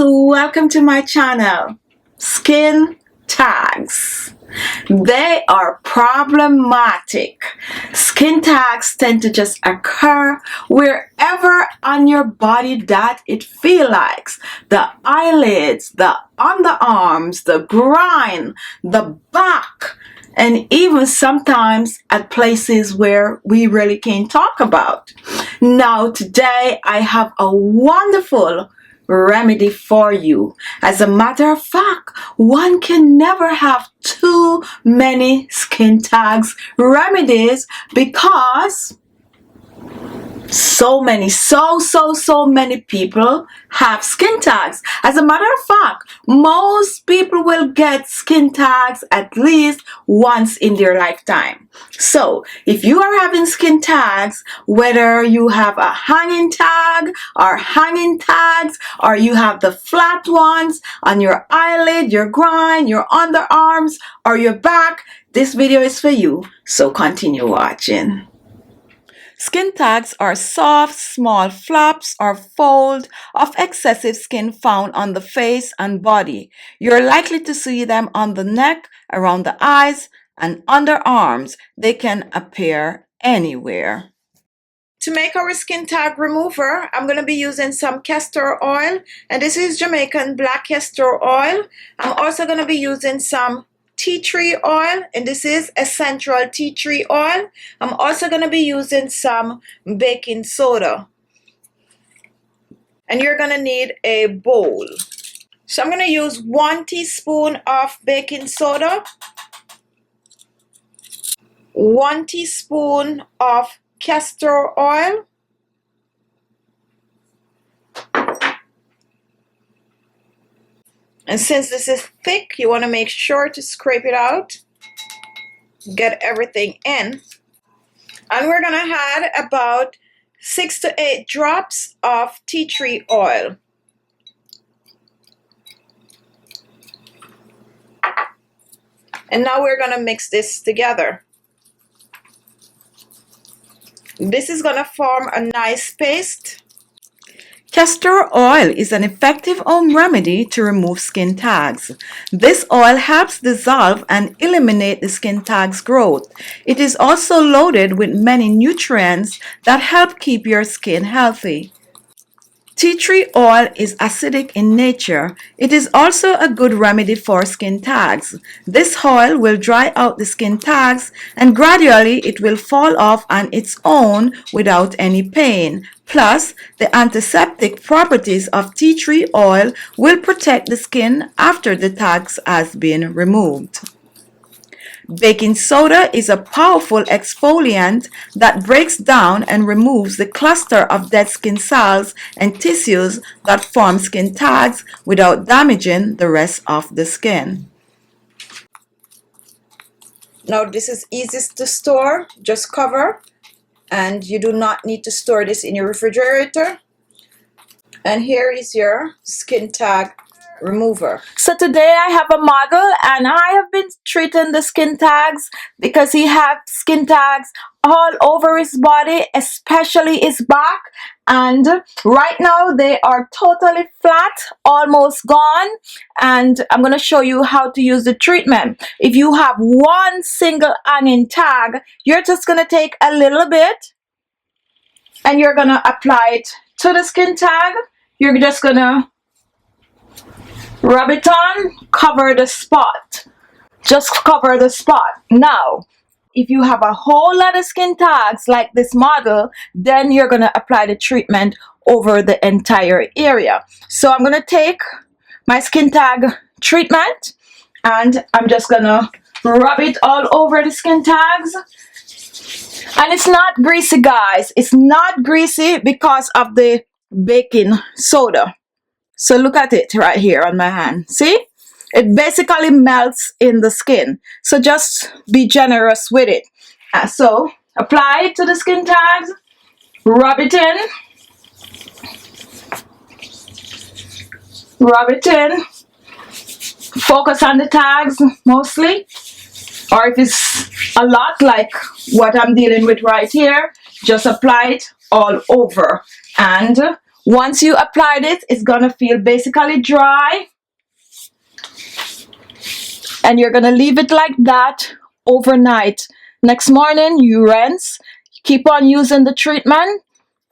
welcome to my channel. Skin tags. They are problematic. Skin tags tend to just occur wherever on your body that it feels like. The eyelids, the underarms, the groin, the back, and even sometimes at places where we really can't talk about. Now today I have a wonderful remedy for you. As a matter of fact, one can never have too many skin tags remedies because so many people have skin tags. As a matter of fact, most people will get skin tags at least once in their lifetime. So if you are having skin tags, whether you have a hanging tag or hanging tags, or you have the flat ones on your eyelid, your groin, your underarms, or your back, this video is for you. So continue watching. Skin tags are soft, small flaps or folds of excessive skin found on the face and body. You're likely to see them on the neck, around the eyes, and underarms. They can appear anywhere. To make our skin tag remover, I'm going to be using some castor oil, and this is Jamaican black castor oil. I'm also going to be using some tea tree oil, and this is essential tea tree oil. I'm also going to be using some baking soda, and you're going to need a bowl. So I'm going to use 1 teaspoon of baking soda, 1 teaspoon of castor oil, and since this is thick, you want to make sure to scrape it out, get everything in. And we're going to add about 6 to 8 drops of tea tree oil. And now we're going to mix this together. This is going to form a nice paste. Castor oil is an effective home remedy to remove skin tags. This oil helps dissolve and eliminate the skin tags growth. It is also loaded with many nutrients that help keep your skin healthy. Tea tree oil is acidic in nature. It is also a good remedy for skin tags. This oil will dry out the skin tags and gradually it will fall off on its own without any pain. Plus, the antiseptic properties of tea tree oil will protect the skin after the tags has been removed. Baking soda is a powerful exfoliant that breaks down and removes the cluster of dead skin cells and tissues that form skin tags without damaging the rest of the skin. Now this is easiest to store, just cover, and you do not need to store this in your refrigerator. And here is your skin tag remover. So today I have a model, and I have been treating the skin tags because he has skin tags all over his body, especially his back, and right now they are totally flat, almost gone, and I'm going to show you how to use the treatment. If you have one single hanging tag, you're just going to take a little bit and you're going to apply it to the skin tag. You're just going to rub it on, cover the spot. Just cover the spot. Now, if you have a whole lot of skin tags like this model, then you're going to apply the treatment over the entire area. So I'm going to take my skin tag treatment and I'm just going to rub it all over the skin tags. And it's not greasy, guys. It's not greasy because of the baking soda. So look at it right here on my hand. See? It basically melts in the skin. So just be generous with it. So apply it to the skin tags. Rub it in. Rub it in. Focus on the tags mostly. Or if it's a lot like what I'm dealing with right here, just apply it all over. And Once you applied it, it's gonna feel basically dry, and you're gonna leave it like that overnight. Next morning you rinse, keep on using the treatment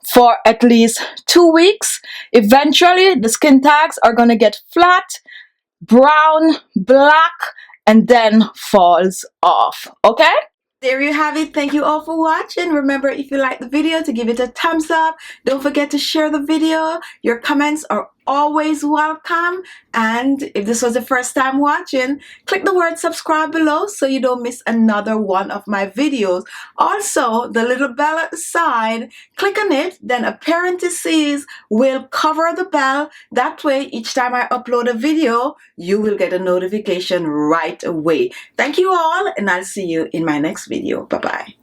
for at least 2 weeks. Eventually the skin tags are gonna get flat, brown, black, and then falls off. Okay, there you have it. Thank you all for watching. Remember, if you like the video, to give it a thumbs up. Don't forget to share the video. Your comments are always welcome. And if this was the first time watching, click the word subscribe below so you don't miss another one of my videos. Also, the little bell at the side, click on it, then a parenthesis will cover the bell. That way, each time I upload a video, you will get a notification right away. Thank you all, and I'll see you in my next video. Bye-bye.